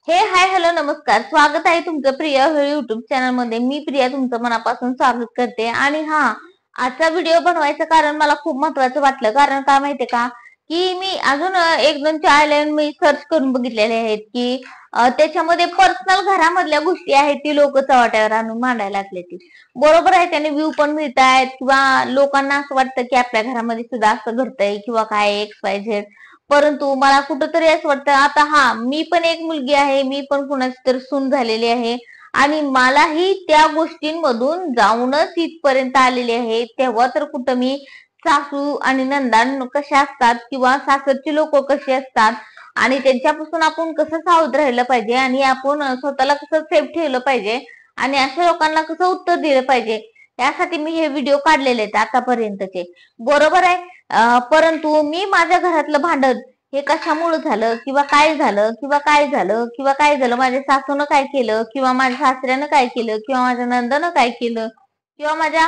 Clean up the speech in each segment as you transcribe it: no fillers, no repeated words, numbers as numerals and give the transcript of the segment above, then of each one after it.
Hi hello नमस्कार, स्वागत आहे तुमचं प्रिया युट्यूब चॅनल मध्ये। मी प्रिया तुमचं मनापासून स्वागत करते। आणि आजचा व्हिडिओ बनवायचं कारण मला खूप महत्वाचं वाटलं। कारण काय माहितीये का की मी अजून एक दोन चॅनल मी सर्च करून बघितलेले आहेत की त्याच्यामध्ये पर्सनल घरामधल्या गोष्टी आहेत ती लोक चव्हाट्यावर आणून मांडायला लागले ती बरोबर आहे। त्याने व्ह्यू पण मिळत आहेत किंवा लोकांना असं वाटतं की आपल्या घरामध्ये सुद्धा असं घडतंय किंवा काय एक्स वाय झेड। परंतु मला कुठंतरी असं वाटतं आता मी पण एक मुलगी आहे, मी पण कुणाची तर सून झालेली आहे आणि मलाही त्या गोष्टींमधून जाऊनच इथपर्यंत आलेली आहे। तेव्हा तर कुठं मी सासू आणि नंदान कशा असतात किंवा सासरची लोक कशी असतात आणि त्यांच्यापासून आपण कसं सावध राहिलं पाहिजे आणि आपण स्वतःला कसं सेफ ठेवलं पाहिजे आणि अशा लोकांना कसं उत्तर दिलं पाहिजे, यासाठी मी हे व्हिडिओ काढलेले आहेत आतापर्यंतचे, बरोबर आहे। परंतु मी माझ्या घरातलं भांडण हे कशामुळे झालं किंवा काय झालं किंवा काय झालं किंवा काय झालं, माझ्या सासूनं काय केलं किंवा माझ्या सासऱ्यानं काय केलं किंवा माझ्या नंदानं काय केलं किंवा माझ्या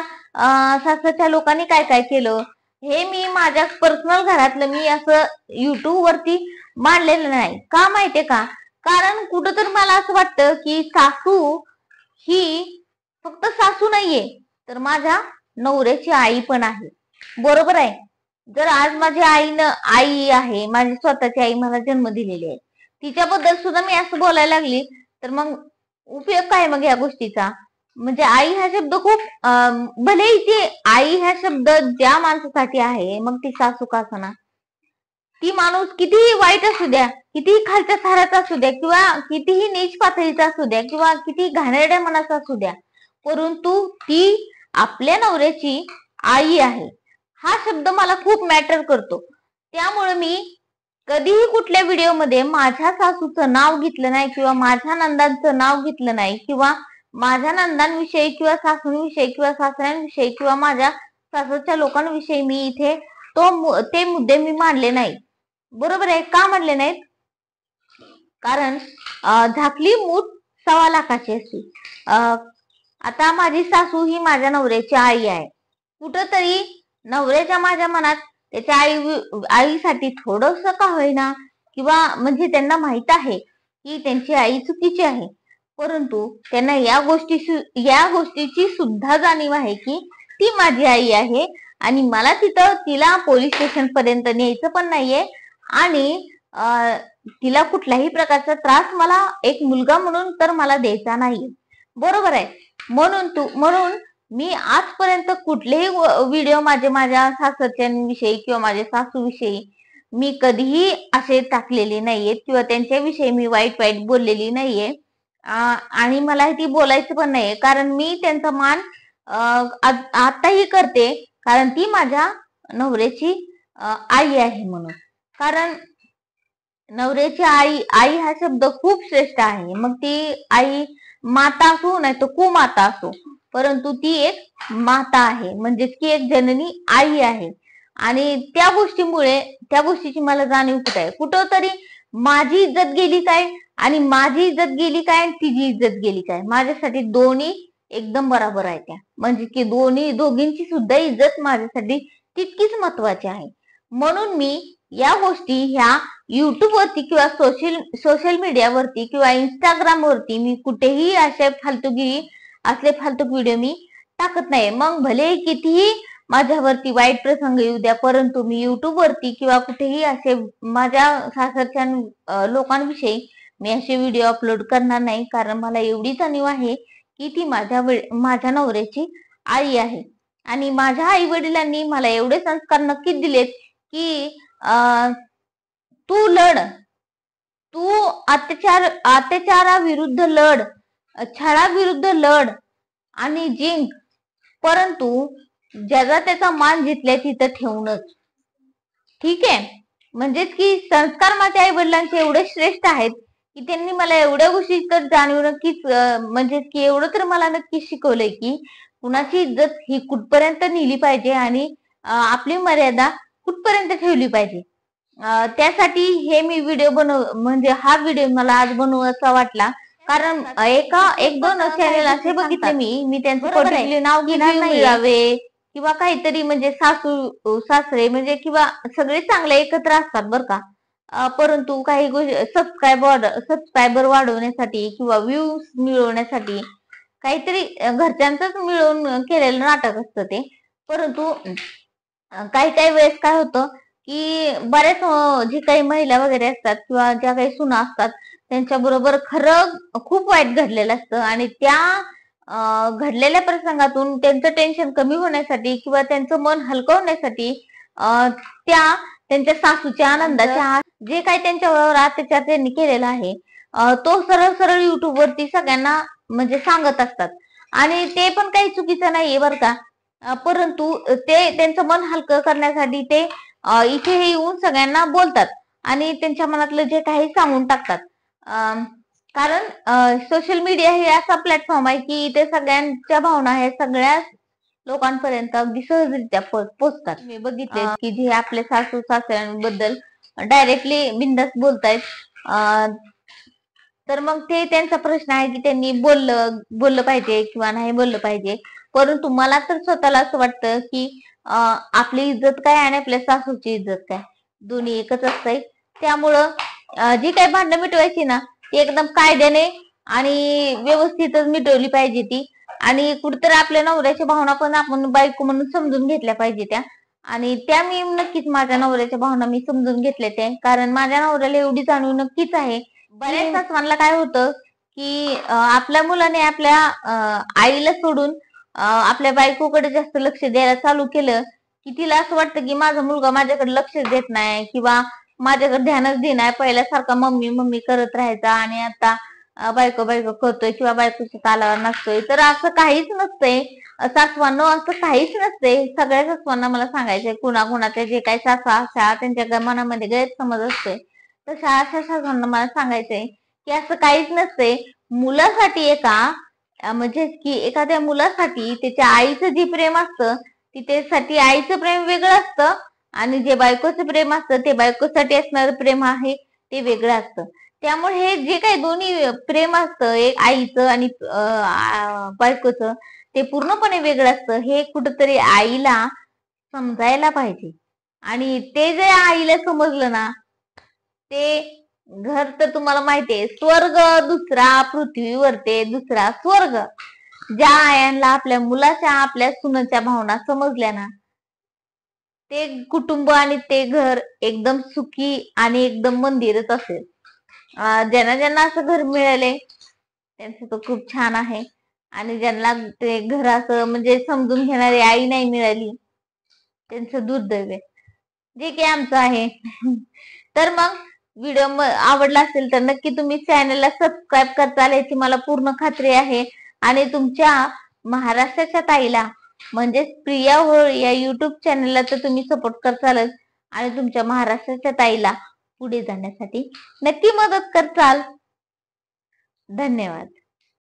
सासरच्या लोकांनी काय काय केलं, हे मी माझ्या पर्सनल घरातलं मी असं युट्यूब वरती मांडलेलं नाही। का माहितीये का, कारण कुठंतरी मला असं वाटतं की सासू ही फक्त सासू नाहीये तर माझ्या नवऱ्याची आई पण आहे, बरोबर आहे। जर आज माझी आई आहे, माझी स्वतःची आई मला जन्म दिलेली आहे, तिच्याबद्दल सुद्धा मी असं बोलायला लागली तर मग उपयोग काय मग या गोष्टीचा। म्हणजे आई हा शब्द खूप भलेही ती आई हा शब्द ज्या माणसासाठी आहे, मग ती सासू का असना, ती माणूस कितीही वाईट असू द्या, कितीही खालच्या थराचा असू द्या किंवा कितीही नीच पातळीचा असू द्या किंवा किती घाणेरड्या मनाचा असू द्या, परंतु ती आपल्या नवऱ्याची आई आहे। हा शब्द मला खूप मॅटर करतो। त्यामुळे मी कधीही कुठल्या व्हिडिओमध्ये माझ्या सासूचं नाव घेतलं नाही किंवा माझ्या नंदांचं नाव घेतलं नाही किंवा माझ्या नंदांविषयी किंवा सासूंविषयी किंवा सासऱ्यांविषयी किंवा माझ्या सासरच्या लोकांविषयी मी इथे ते मुद्दे मी मांडले नाही, बरोबर आहे। का मांडले नाहीत, कारण झाकली मूठ 1.25 लाखाची असते। आता माझी सासू ही माझ्या नवऱ्याची आई आहे, कुठंतरी नवऱ्याच्या माझ्या मनात त्याच्या आईसाठी थोडस का होईना किंवा म्हणजे त्यांना माहित आहे की त्यांची आई चुकीची आहे, परंतु त्यांना या गोष्टीची सुद्धा जाणीव आहे की ती माझी आई आहे आणि मला तिला पोलीस स्टेशन पर्यंत न्यायचं पण नाहीये आणि तिला कुठल्याही प्रकारचा त्रास मला एक मुलगा म्हणून तर मला द्यायचा नाहीये, बरोबर आहे। म्हणून मी आजपर्यंत कुठलेही व्हिडिओ माझ्या सासरच्यांविषयी किंवा माझ्या सासूविषयी मी कधीही असे टाकलेले नाहीयेत किंवा त्यांच्याविषयी मी वाईट बोललेली नाहीये आणि मला ती बोलायचं पण नाहीये, कारण मी त्यांचा मान आताही करते, कारण ती माझ्या नवऱ्याची आई आहे म्हणून। कारण नवऱ्याची आई हा शब्द खूप श्रेष्ठ आहे, मग ती आई माता असो नाही तर कुमाता असो, परंतु ती एक माता आहे, म्हणजेच की एक जननी आई आहे। आणि त्या गोष्टीची मला जाणीव कुठं तरी माझी इज्जत गेली काय आणि माझी इज्जत गेली काय आणि तिची इज्जत गेली काय, माझ्यासाठी दोन्ही एकदम बरोबर आहे त्या, म्हणजे की दोघींची सुद्धा इज्जत माझ्यासाठी तितकीच महत्वाची आहे। म्हणून मी या गोष्टी ह्या युट्यूब वरती किंवा सोशल मीडियावरती किंवा इंस्टाग्राम वरती मी कुठेही असे फालतू व्हिडिओ मी टाकत नाही। मग भले कितीही माझ्यावरती वाईट प्रसंग येऊ द्या, परंतु मी युट्यूब वरती किंवा कुठेही असे माझ्या सासरच्या लोकांविषयी मी असे व्हिडिओ अपलोड करणार नाही, कारण मला एवढी जाणीव आहे की ती माझ्या नवऱ्याची आई आहे। आणि माझ्या आई वडिलांनी मला एवढे संस्कार नक्कीच दिलेत की तू लढ, तू अत्याचाराविरुद्ध लढ, छळाविरुद्ध लढ आणि जिंक, परंतु ज्याचा त्याचा मान जिथल्या तिथं ठेवूनच, ठीक आहे। म्हणजेच की संस्कार माझ्या आई वडिलांचे एवढे श्रेष्ठ आहेत की त्यांनी मला एवढ्या गोष्टी तर जाणीव नक्कीच, म्हणजेच की एवढं तर मला नक्कीच शिकवलंय की कुणाची इज्जत ही कुठपर्यंत नेली पाहिजे आणि आपली मर्यादा कुठपर्यंत ठेवली पाहिजे। त्यासाठी हे मी व्हिडिओ म्हणजे हा व्हिडिओ मला आज बनवायचा वाटला, कारण एक दोन चॅनल असे बघितले मी त्यांचं पर्टिक्युलर नाव घेणार नाही किंवा काहीतरी, म्हणजे सासू सासरे म्हणजे किंवा सगळे चांगले एकत्र असतात बरं का, परंतु काही गोष्टी सबस्क्रायबर वाढवण्यासाठी किंवा व्ह्यूज मिळवण्यासाठी काहीतरी घरच्यांचंच मिळून केलेलं नाटक असतं ते. परंतु काही काही वेळेस काय होतं की बऱ्याच जी काही महिला वगैरे असतात किंवा ज्या काही सुना असतात त्यांच्या बरोबर खरं खूप वाईट घडलेलं असतं आणि त्या घडलेल्या प्रसंगातून त्यांचं टेन्शन कमी होण्यासाठी किंवा त्यांचं मन हलकं होण्यासाठी त्या त्यांच्या सासूच्या आनंदाच्या जे काही त्यांच्यावर अत्याचार त्यांनी केलेला आहे तो सरळ सरळ युट्यूब वरती सगळ्यांना म्हणजे सांगत असतात आणि ते पण काही चुकीचं नाहीये बरं का. परंतु ते त्यांचं मन हलकं करण्यासाठी ते इथे येऊन सगळ्यांना बोलतात आणि त्यांच्या मनातलं जे काही सांगून टाकतात. कारण सोशल मीडिया हे असा प्लॅटफॉर्म आहे की इथे सगळ्यांच्या भावना हे सगळ्या लोकांपर्यंत अगदी सहजरित्या पोचतात. मी बघितले की जे आपले सासू सासऱ्यांबद्दल डायरेक्टली बिनधास्त बोलतायत. तर मग ते त्यांचा प्रश्न आहे की त्यांनी बोललं पाहिजे किंवा नाही बोललं पाहिजे. परंतु मला तर स्वतःला असं वाटतं की आपली इज्जत काय आणि आपल्या सासूची इज्जत काय दोन्ही एकच असतंय. त्यामुळं जी काही भांडणं मिटवायची ना ती एकदम कायद्याने आणि व्यवस्थितच मिटवली पाहिजे ती. आणि कुठेतरी आपल्या नवऱ्याच्या भावना पण आपण बायको म्हणून समजून घेतल्या पाहिजे त्या. आणि त्या मी नक्कीच माझ्या नवऱ्याच्या भावना मी समजून घेतल्या त्या, कारण माझ्या नवऱ्याला एवढी जाणीव नक्कीच आहे. बऱ्याच सासवांना काय होतं की आपल्या मुलाने आपल्या आईला सोडून आपल्या बायकोकडे जास्त लक्ष द्यायला चालू केलं की तिला असं वाटतं की माझा मुलगा माझ्याकडे लक्ष देत नाही किंवा माझ्याकडे ध्यानच देणार, पहिल्यासारखा मम्मी मम्मी करत राहायचा आणि आता बायको बायको करतोय किंवा बायकोच्या तालावर नसतोय. तर असं काहीच नसतंय सासवांनो, असं काहीच नसतंय. सगळ्या सासवांना मला सांगायचंय, कुणाकुणाच्या जे काही सासवा अशा त्यांच्या मनामध्ये गैरसमज असतोय तशा अशा सासवांना मला सांगायचंय की असं काहीच नसतंय. मुलासाठी म्हणजे की एखाद्या मुलासाठी त्याच्या आईचं जे प्रेम असतं त्याच्यासाठी आईचं प्रेम वेगळं असतं आणि जे बायकोचं प्रेम असतं ते बायकोसाठी असणारं प्रेम आहे ते वेगळं असतं. त्यामुळे हे जे काही दोन्ही प्रेम असतं एक आईचं आणि बायकोचं ते पूर्णपणे वेगळं असतं. हे कुठंतरी आईला समजायला पाहिजे आणि ते जे आईला समजलं ना ते घर तर तुम्हाला माहितीये स्वर्ग दुसरा, पृथ्वीवर ते दुसरा स्वर्ग. ज्या आयांना आपल्या मुलाच्या आपल्या सुनेच्या भावना समजल्या ना ते कुटुंब आणि ते घर एकदम सुखी आणि एकदम मंदिरच असेल. ज्यांना ज्यांना असं घर मिळाले त्यांचं तर खूप छान आहे आणि ज्यांना ते घर असं म्हणजे समजून घेणारी आई नाही मिळाली त्यांचं दुर्दैव आहे, जे की आमचं आहे. तर मग व्हिडिओ आवडला असेल तर नक्की तुम्ही चॅनलला सबस्क्राईब करताल याची मला पूर्ण खात्री आहे आणि तुमच्या महाराष्ट्राच्या ताईला म्हणजेच प्रिया होळ या युट्यूब चॅनलला तर तुम्ही सपोर्ट करतालच आणि तुमच्या महाराष्ट्राच्या ताईला पुढे जाण्यासाठी नक्की मदत करताल. धन्यवाद.